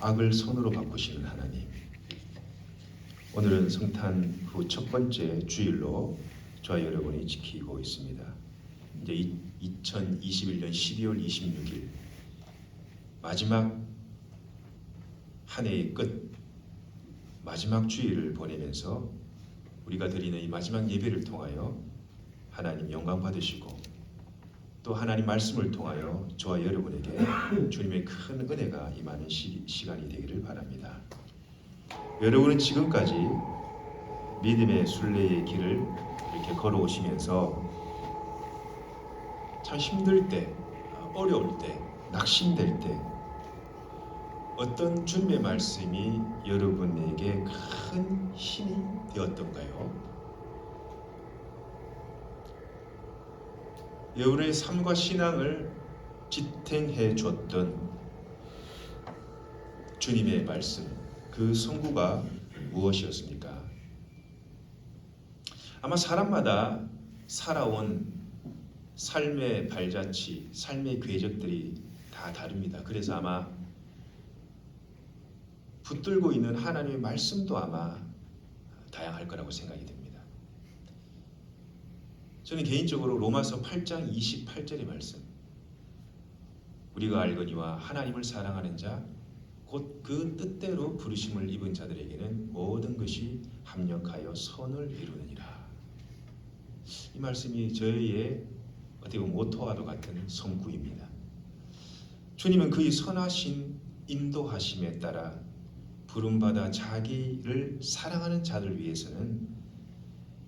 악을 선으로 바꾸시는 하나님. 오늘은 성탄 후 첫 번째 주일로 저와 여러분이 지키고 있습니다. 이제 2021년 12월 26일 마지막 한 해의 끝, 마지막 주일을 보내면서 우리가 드리는 이 마지막 예배를 통하여 하나님 영광 받으시고 또 하나님 말씀을 통하여 저와 여러분에게 주님의 큰 은혜가 임하는 시간이 되기를 바랍니다. 여러분은 지금까지 믿음의 순례의 길을 이렇게 걸어오시면서 참 힘들 때, 어려울 때, 낙심될 때 어떤 주님의 말씀이 여러분에게 큰 힘이 되었던가요? 여러분의 삶과 신앙을 지탱해 줬던 주님의 말씀, 그 선구가 무엇이었습니까? 아마 사람마다 살아온 삶의 발자취, 삶의 궤적들이 다 다릅니다. 그래서 아마 붙들고 있는 하나님의 말씀도 아마 다양할 거라고 생각이 됩니다. 저는 개인적으로 로마서 8장 28절의 말씀, 우리가 알거니와 하나님을 사랑하는 자 곧 그 뜻대로 부르심을 입은 자들에게는 모든 것이 합력하여 선을 이루느니라. 이 말씀이 저의 어떻게 보면 모토와도 같은 선구입니다. 주님은 그의 선하신 인도하심에 따라 부름받아 자기를 사랑하는 자들 위해서는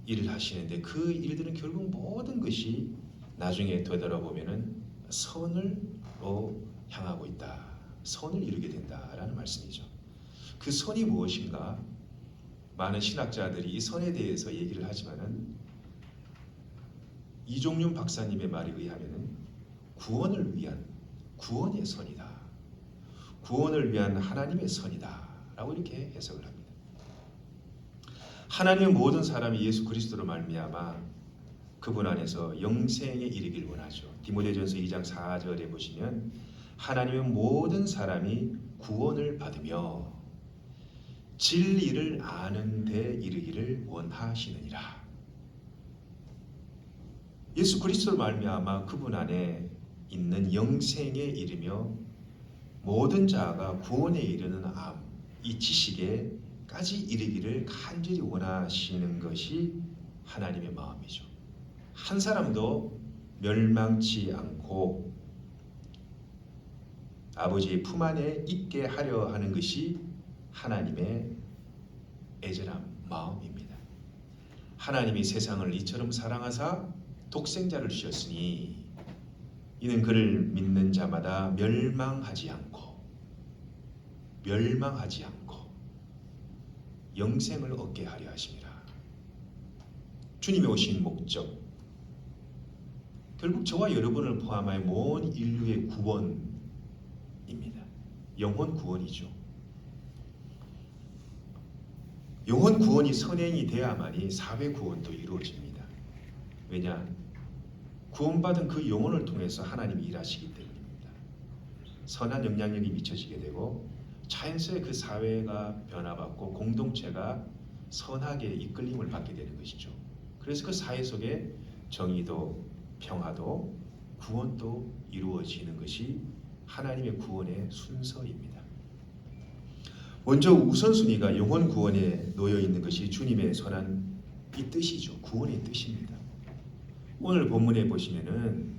일을 하시는데 그 일들은 결국 모든 것이 나중에 되돌아보면은 선을로 향하고 있다. 선을 이루게 된다라는 말씀이죠. 그 선이 무엇인가? 많은 신학자들이 이 선에 대해서 얘기를 하지만은 이종윤 박사님의 말에 의하면은 구원을 위한 구원의 선이다. 구원을 위한 하나님의 선이다라고 이렇게 해석을 합니다. 하나님의 모든 사람이 예수 그리스도로 말미암아 그분 안에서 영생에 이르길 원하죠. 디모데전서 2장 4절에 보시면 하나님의 모든 사람이 구원을 받으며 진리를 아는 데 이르기를 원하시느니라. 예수 그리스도로 말미암아 그분 안에 있는 영생에 이르며 모든 자가 구원에 이르는 이 지식에까지 이르기를 간절히 원하시는 것이 하나님의 마음이죠. 한 사람도 멸망치 않고 아버지의 품 안에 있게 하려 하는 것이 하나님의 애절한 마음입니다. 하나님이 세상을 이처럼 사랑하사 독생자를 주셨으니 이는 그를 믿는 자마다 멸망하지 않고 영생을 얻게 하려 하심이라. 주님이 오신 목적, 결국 저와 여러분을 포함하여 모든 인류의 구원입니다. 영혼 구원이죠. 영혼 구원이 선행이 돼야만이 사회 구원도 이루어집니다. 왜냐? 구원받은 그 영혼을 통해서 하나님이 일하시기 때문입니다. 선한 영향력이 미쳐지게 되고 자연스레 그 사회가 변화받고 공동체가 선하게 이끌림을 받게 되는 것이죠. 그래서 그 사회 속에 정의도 평화도 구원도 이루어지는 것이 하나님의 구원의 순서입니다. 먼저 우선순위가 영혼 구원에 놓여 있는 것이 주님의 선한 이 뜻이죠. 구원의 뜻입니다. 오늘 본문에 보시면은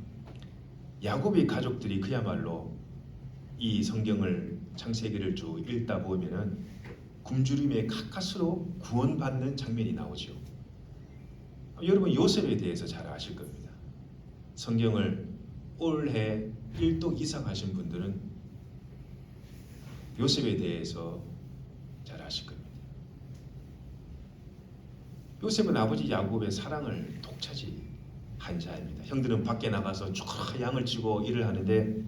야곱의 가족들이 그야말로 이 성경을 창세기를 쭉 읽다 보면은 굶주림에 가까스로 구원받는 장면이 나오죠. 여러분 요셉에 대해서 잘 아실 겁니다. 성경을 올해 1독 이상 하신 분들은 요셉에 대해서 잘 아실 겁니다. 요셉은 아버지 야곱의 사랑을 독차지한 자입니다. 형들은 밖에 나가서 쭉 양을 치고 일을 하는데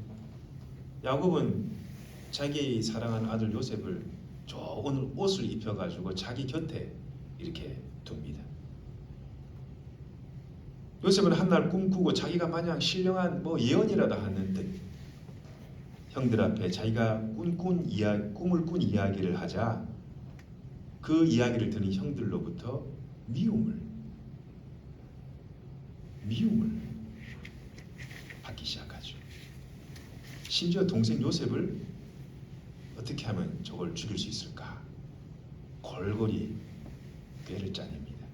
야곱은 자기 사랑하는 아들 요셉을 좋은 옷을 입혀가지고 자기 곁에 이렇게 둡니다. 요셉은 한날 꿈꾸고 자기가 마냥 신령한 예언이라도 하는 듯 형들 앞에 자기가 꿈을 꾼 이야기를 하자 그 이야기를 듣는 형들로부터 미움을 받기 시작하죠. 심지어 동생 요셉을 어떻게 하면 저걸 죽일 수 있을까? 골골이 꾀를 짜냅니다.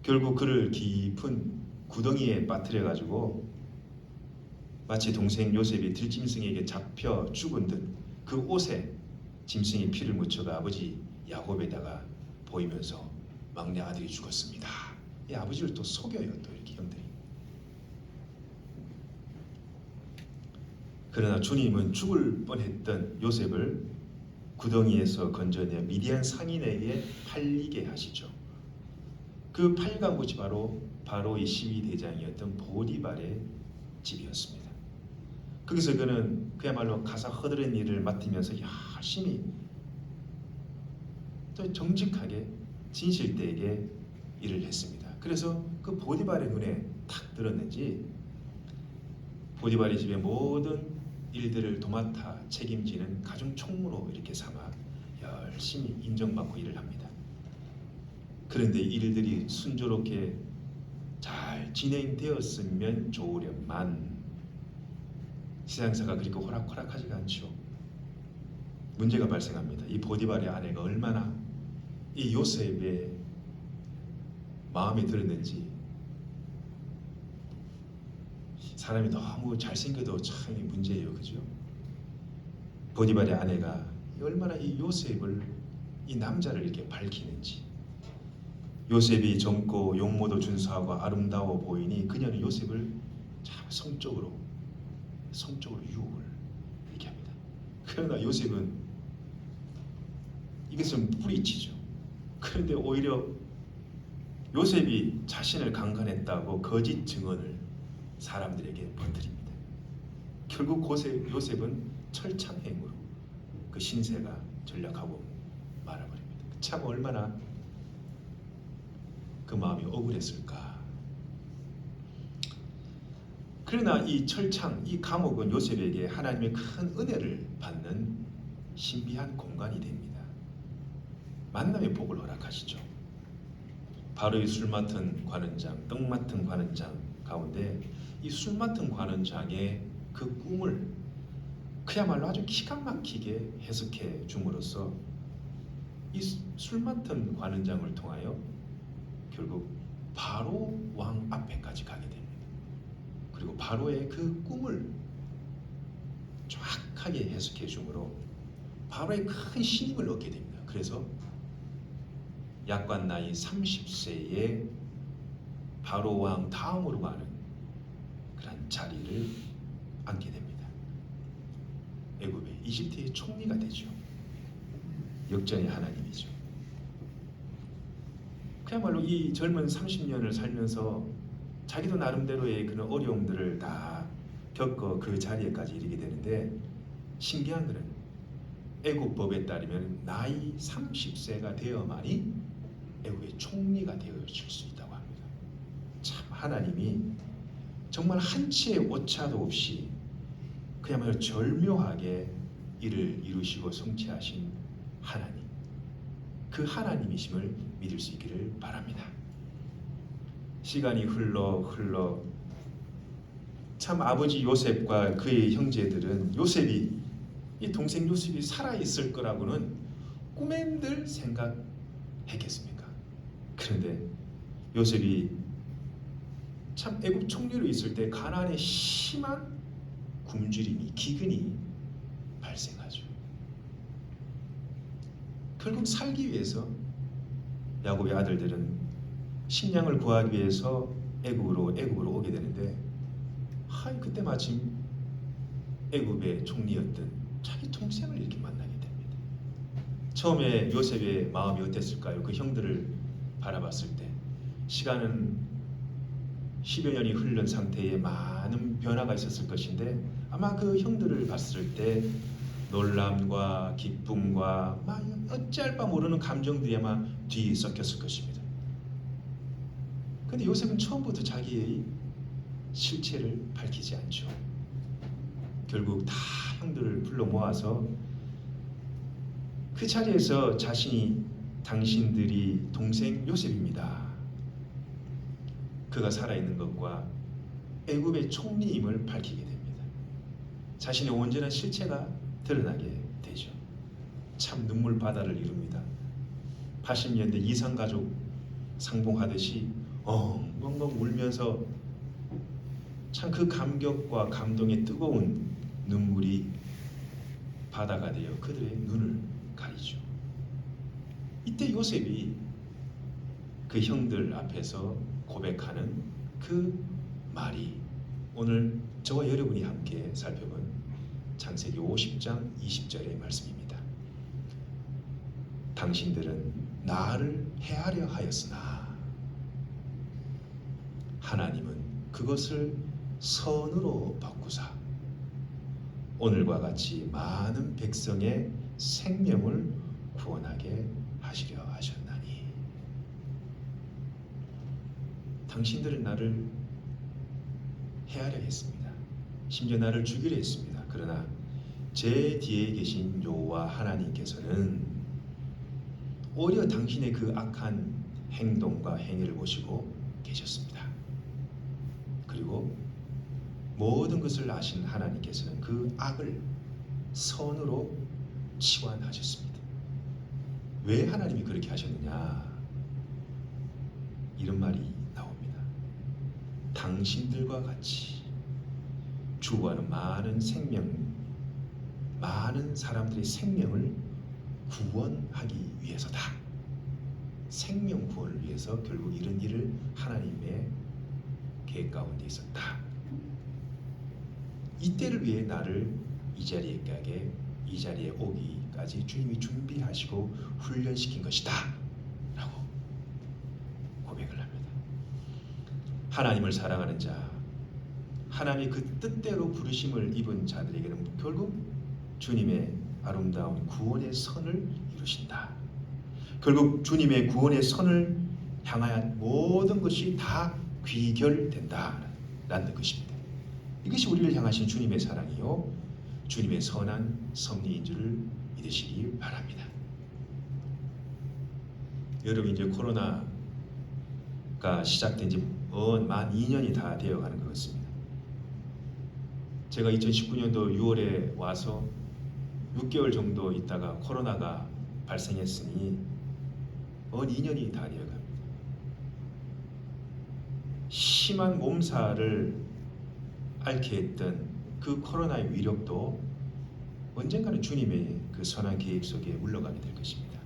결국 그를 깊은 구덩이에 빠뜨려 가지고 마치 동생 요셉이 들짐승에게 잡혀 죽은 듯 그 옷에 짐승의 피를 묻혀가 아버지 야곱에다가 보이면서 막내 아들이 죽었습니다. 이 아버지를 또 속여요. 또 이렇게 형들이. 그러나 주님은 죽을 뻔했던 요셉을 구덩이에서 건져내 미디안 상인에게 팔리게 하시죠. 그 팔간 곳이 바로 이 시위대장이었던 보디발의 집이었습니다. 거기서 그는 그야말로 가사 허드렛 일을 맡으면서 열심히 또 정직하게 진실되게 일을 했습니다. 그래서 그 보디발의 눈에 탁 들었는지 보디발의 집의 모든 일들을 도맡아 책임지는 가중 총무로 이렇게 삼아 열심히 인정받고 일을 합니다. 그런데 일들이 순조롭게 잘 진행되었으면 좋으련만 세상사가 그렇게 호락호락하지가 않죠. 문제가 발생합니다. 이 보디발의 아내가 얼마나 이 요셉의 마음에 들었는지 사람이 너무 잘생겨도 참 문제예요. 그죠? 보디발의 아내가 얼마나 이 요셉을 이 남자를 이렇게 밝히는지 요셉이 젊고 용모도 준수하고 아름다워 보이니 그녀는 요셉을 참 성적으로 유혹을 이렇게 합니다. 그러나 요셉은 이것은 뿌리치죠. 그런데 오히려 요셉이 자신을 강간했다고 거짓 증언을 사람들에게 퍼뜨립니다. 결국 요셉은 철창행으로 그 신세가 전락하고 말아버립니다. 참 얼마나 그 마음이 억울했을까. 그러나 이 철창, 이 감옥은 요셉에게 하나님의 큰 은혜를 받는 신비한 공간이 됩니다. 만남의 복을 허락하시죠. 바로 이 술 맡은 관원장, 떡 맡은 관원장 가운데 이 술 맡은 관원장의 그 꿈을 그야말로 아주 기가 막히게 해석해 줌으로써 이 술 맡은 관원장을 통하여 결국 바로 왕 앞에까지 가게 됩니다. 그리고 바로의 그 꿈을 정확하게 해석해 줌으로 바로의 큰 신임을 얻게 됩니다. 그래서 약관 나이 30세에 바로 왕 다음으로 가는 그런 자리를 앉게 됩니다. 애굽의 이집트의 총리가 되죠. 역전의 하나님이죠. 그야말로 이 젊은 30년을 살면서 자기도 나름대로의 그런 어려움들을 다 겪어 그 자리에까지 이르게 되는데 신기한 것은 애굽법에 따르면 나이 30세가 되어만이 애굽의 총리가 되어질 수 있다고 합니다. 참 하나님이 정말 한치의 오차도 없이 그야말로 절묘하게 이를 이루시고 성취하신 하나님, 그 하나님이심을 믿을 수 있기를 바랍니다. 시간이 흘러 참 아버지 요셉과 그의 형제들은 이 동생 요셉이 살아있을 거라고는 꿈엔들 생각했겠습니까? 그런데 요셉이 참 애굽 총리로 있을 때 가나안에 심한 굶주림이 기근이 발생하죠. 결국 살기 위해서 야곱의 아들들은 식량을 구하기 위해서 애굽으로 오게 되는데 그때 마침 애굽의 총리였던 자기 동생을 이렇게 만나게 됩니다. 처음에 요셉의 마음이 어땠을까요? 그 형들을 바라봤을 때 시간은 10여 년이 흐른 상태에 많은 변화가 있었을 것인데 아마 그 형들을 봤을 때 놀람과 기쁨과 어찌할 바 모르는 감정들이 아마 뒤에 섞였을 것입니다. 그런데 요셉은 처음부터 자기의 실체를 밝히지 않죠. 결국 다 형들을 불러 모아서 그 자리에서 자신이 당신들이 동생 요셉입니다. 그가 살아있는 것과 애굽의 총리임을 밝히게 됩니다. 자신의 온전한 실체가 드러나게 되죠. 참 눈물 바다를 이룹니다. 80년대 이상가족 상봉하듯이 엉엉 울면서 참 그 감격과 감동의 뜨거운 눈물이 바다가 되어 그들의 눈을 가리죠. 이때 요셉이 그 형들 앞에서 고백하는 그 말이 오늘 저와 여러분이 함께 살펴본 창세기 50장 20절의 말씀입니다. 당신들은 나를 해하려 하였으나 하나님은 그것을 선으로 바꾸사 오늘과 같이 많은 백성의 생명을 구원하게 하시려 하셨나니. 당신들은 나를 해하려 했습니다. 심지어 나를 죽이려 했습니다. 그러나 제 뒤에 계신 여호와 하나님께서는 오히려 당신의 그 악한 행동과 행위를 보시고 계셨습니다. 그리고 모든 것을 아신 하나님께서는 그 악을 선으로 치환하셨습니다. 왜 하나님이 그렇게 하셨느냐? 이런 말이 나옵니다. 당신들과 같이 죽어가는 많은 사람들의 생명을 구원하기 위해서다. 생명 구원을 위해서 결국 이런 일을 하나님의 계획 가운데 있었다. 이때를 위해 나를 이 자리에 가게, 이 자리에 오기까지 주님이 준비하시고 훈련시킨 것이다 라고 고백을 합니다. 하나님을 사랑하는 자, 하나님의 그 뜻대로 부르심을 입은 자들에게는 결국 주님의 아름다운 구원의 선을 이루신다. 결국 주님의 구원의 선을 향하여 모든 것이 다 귀결된다라는 것입니다. 이것이 우리를 향하신 주님의 사랑이요 주님의 선한 섭리인 줄을 믿으시기 바랍니다. 여러분, 이제 코로나가 시작된 지 만 2년이 다 되어가는 것 같습니다. 제가 2019년도 6월에 와서 6개월 정도 있다가 코로나가 발생했으니 2년이 다 되어갑니다. 심한 몸살을 앓게 했던 그 코로나의 위력도 언젠가는 주님의 그 선한 계획 속에 물러가게 될 것입니다.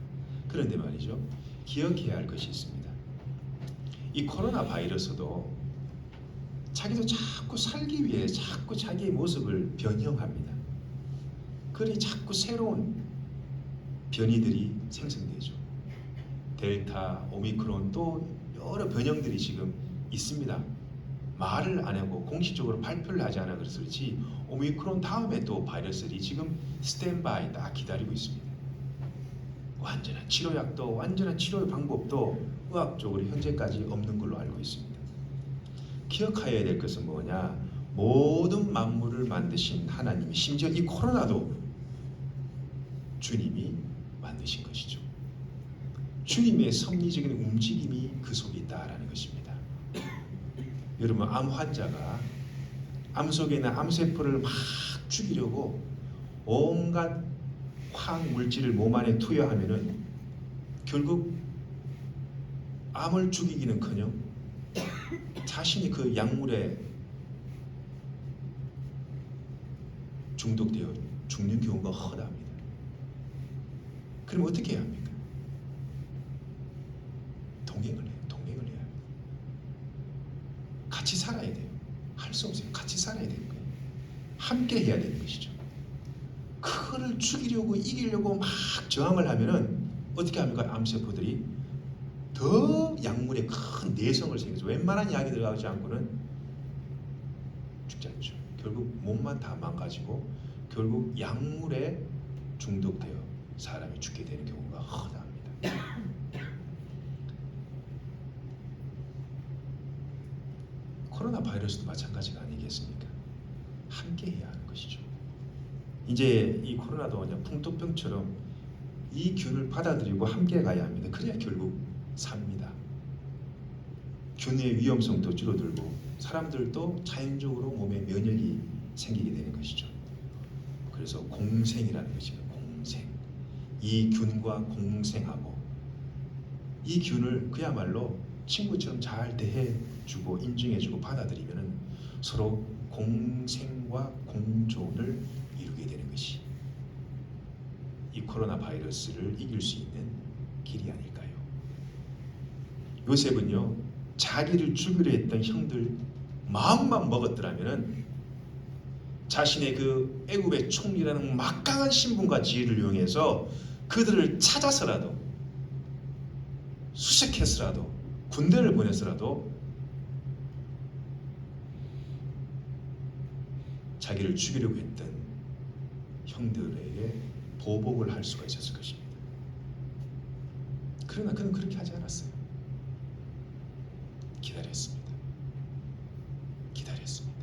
그런데 말이죠, 기억해야 할 것이 있습니다. 이 코로나 바이러스도 자기도 자꾸 살기 위해 자꾸 자기의 모습을 변형합니다. 그러니 자꾸 새로운 변이들이 생성되죠. 델타, 오미크론, 또 여러 변형들이 지금 있습니다. 말을 안 하고 공식적으로 발표를 하지 않아 그래서 그렇지 오미크론 다음에 또 바이러스들이 지금 스탠바이 딱 기다리고 있습니다. 완전한 치료약도 완전한 치료 방법도 의학적으로 현재까지 없는 걸로 알고 있습니다. 기억해야 될 것은 뭐냐? 모든 만물을 만드신 하나님이, 심지어 이 코로나도 주님이 만드신 것이죠. 주님의 섭리적인 움직임이 그 속에 있다라는 것입니다. 여러분, 암 환자가 암 속에 있는 암세포를 막 죽이려고 온갖 화학 물질을 몸 안에 투여하면은 결국 암을 죽이기는커녕 자신이 그 약물에 중독되어 죽는 경우가 허다합니다. 그럼 어떻게 해야 합니까? 동행을 해야 합니다. 같이 살아야 돼요. 할 수 없어요. 같이 살아야 되는 거예요. 함께 해야 되는 것이죠. 그거를 죽이려고 이기려고 막 저항을 하면은 어떻게 합니까? 암세포들이 더 약물에 큰 내성을 생겨서 웬만한 약이 들어가지 않고는 죽지 않죠. 결국 몸만 다 망가지고 결국 약물에 중독되어 사람이 죽게 되는 경우가 허다합니다. 코로나 바이러스도 마찬가지가 아니겠습니까? 함께 해야 하는 것이죠. 이제 이 코로나도 그냥 풍토병처럼 이 균을 받아들이고 함께 가야 합니다. 그래야 결국 삽니다. 균의 위험성도 줄어들고 사람들도 자연적으로 몸에 면역이 생기게 되는 것이죠. 그래서 공생이라는 것입니다. 공생. 이 균과 공생하고 이 균을 그야말로 친구처럼 잘 대해주고 인정해주고 받아들이면 서로 공생과 공존을 이루게 되는 것이 이 코로나 바이러스를 이길 수 있는 길이 아닐까요? 요셉은요, 자기를 죽이려 했던 형들 마음만 먹었더라면은 자신의 그 애굽의 총리라는 막강한 신분과 지위를 이용해서 그들을 찾아서라도 수색해서라도 군대를 보내서라도 자기를 죽이려고 했던 형들에게 보복을 할 수가 있었을 것입니다. 그러나 그는 그렇게 하지 않았어요. 기다렸습니다. 기다렸습니다.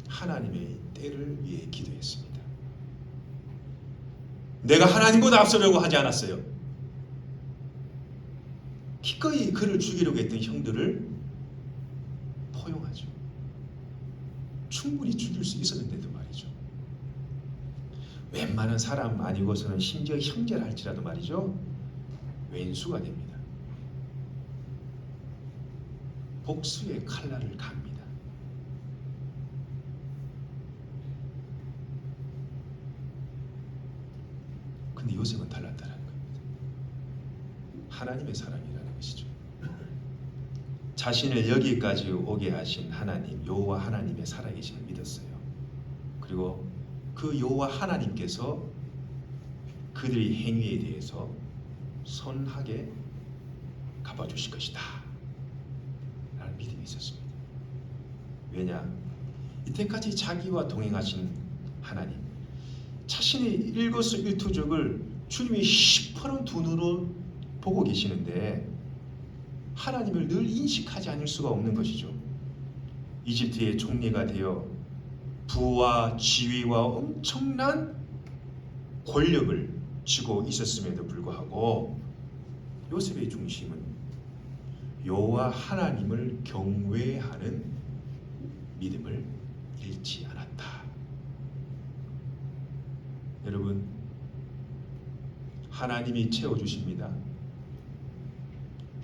하나님의 때를 위해 기도했습니다. 내가 하나님보다 앞서려고 하지 않았어요. 기꺼이 그를 죽이려고 했던 형들을 포용하죠. 충분히 죽일 수 있었는데도 말이죠. 웬만한 사람 아니고서는 심지어 형제라 할지라도 말이죠. 왼수가 됩니다. 복수의 칼날을 갑니다. 근데 요셉은 달랐다는 겁니다. 하나님의 사람이라는 것이죠. 자신을 여기까지 오게 하신 하나님, 여호와 하나님의 살아계심을 믿었어요. 그리고 그 여호와 하나님께서 그들의 행위에 대해서 선하게 갚아주실 것이다 라는 믿음이 있었습니다. 왜냐? 이때까지 자기와 동행하신 하나님, 자신의 일거수일투족을 주님이 시퍼런 두 눈으로 보고 계시는데 하나님을 늘 인식하지 않을 수가 없는 것이죠. 이집트의 총리가 되어 부와 지위와 엄청난 권력을 쥐고 있었음에도 불구하고 요셉의 중심은 여호와 하나님을 경외하는 믿음을 잃지 않았다. 여러분, 하나님이 채워주십니다.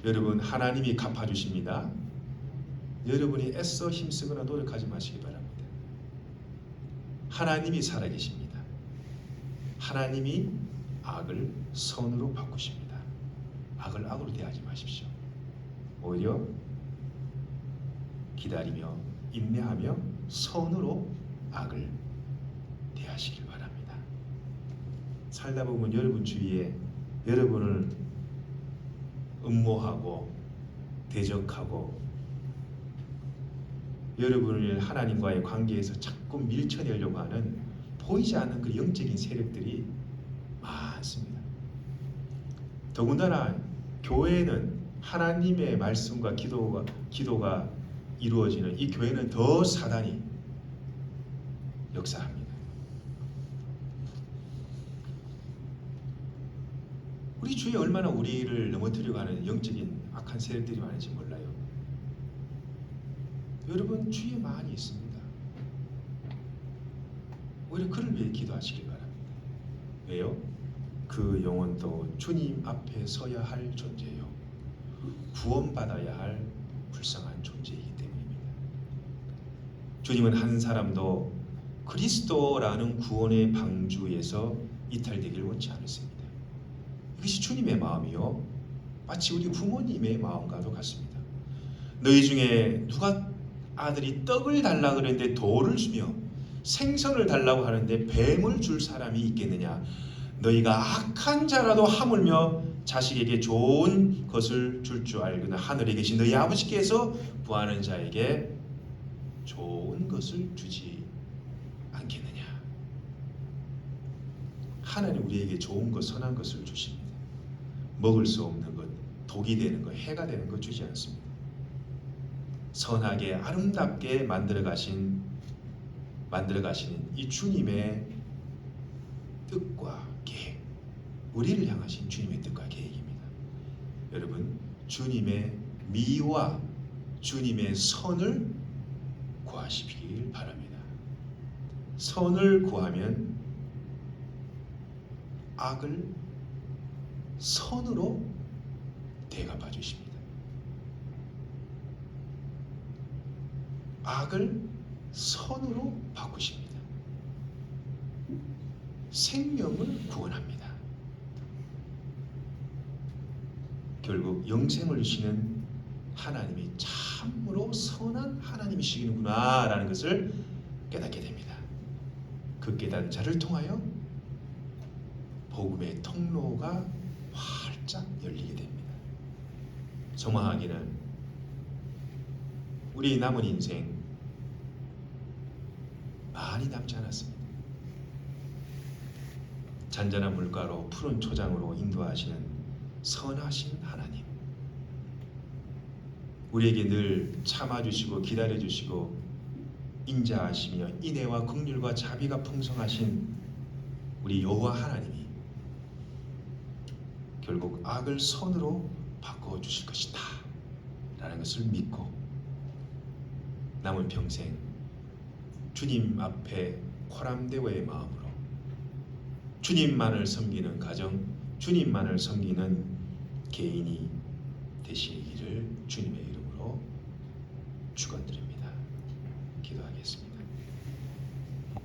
여러분, 하나님이 갚아주십니다. 여러분이 애써 힘쓰거나 노력하지 마시기 바랍니다. 하나님이 살아계십니다. 하나님이 악을 선으로 바꾸십니다. 악을 악으로 대하지 마십시오. 오히려 기다리며 인내하며 선으로 악을 대하시길 바랍니다. 살다 보면 여러분 주위에 여러분을 음모하고 대적하고 여러분을 하나님과의 관계에서 자꾸 밀쳐내려고 하는 보이지 않는 그 영적인 세력들이 많습니다. 더군다나 교회는 하나님의 말씀과 기도가 이루어지는 이 교회는 더 사단이 역사합니다. 우리 주위에 얼마나 우리를 넘어뜨리려고 하는 영적인 악한 세력들이 많은지 몰라요. 여러분 주위에 많이 있습니다. 오히려 그를 위해 기도하시길 바랍니다. 왜요? 그 영혼도 주님 앞에 서야 할 존재요. 구원받아야 할 불쌍한 존재이기 때문입니다. 주님은 한 사람도 그리스도라는 구원의 방주에서 이탈되길 원치 않으십니다. 이것이 주님의 마음이요, 마치 우리 부모님의 마음과도 같습니다. 너희 중에 누가 아들이 떡을 달라 그랬는데 돌을 주며 생선을 달라고 하는데 뱀을 줄 사람이 있겠느냐? 너희가 악한 자라도 하물며 자식에게 좋은 것을 줄 줄 알거나 하늘에 계신 너희 아버지께서 구하는 자에게 좋은 것을 주지 않겠느냐? 하나님 우리에게 좋은 것, 선한 것을 주십니다. 먹을 수 없는 것, 독이 되는 것, 해가 되는 것 주지 않습니다. 선하게 아름답게 만들어 가신 만들어 가시는 이 주님의 뜻과 계획, 우리를 향하신 주님의 뜻과 계획입니다. 여러분, 주님의 미와 주님의 선을 구하시길 바랍니다. 선을 구하면 악을 선으로 대갚아 주십니다. 악을 선으로 바꾸십니다. 생명을 구원합니다. 결국 영생을 주시는 하나님이 참으로 선한 하나님이시구나 라는 것을 깨닫게 됩니다. 그 깨달은 자를 통하여 복음의 통로가 활짝 열리게 됩니다. 소망하기는 우리 남은 인생 많이 남지 않았습니다. 잔잔한 물가로 푸른 초장으로 인도하시는 선하신 하나님, 우리에게 늘 참아주시고 기다려주시고 인자하시며 인애와 긍휼과 자비가 풍성하신 우리 여호와 하나님이 결국 악을 선으로 바꿔주실 것이다 라는 것을 믿고 남은 평생 주님 앞에 호람대회의 마음으로 주님만을 섬기는 가정, 주님만을 섬기는 개인이 되시기를 주님의 이름으로 축원드립니다. 기도하겠습니다.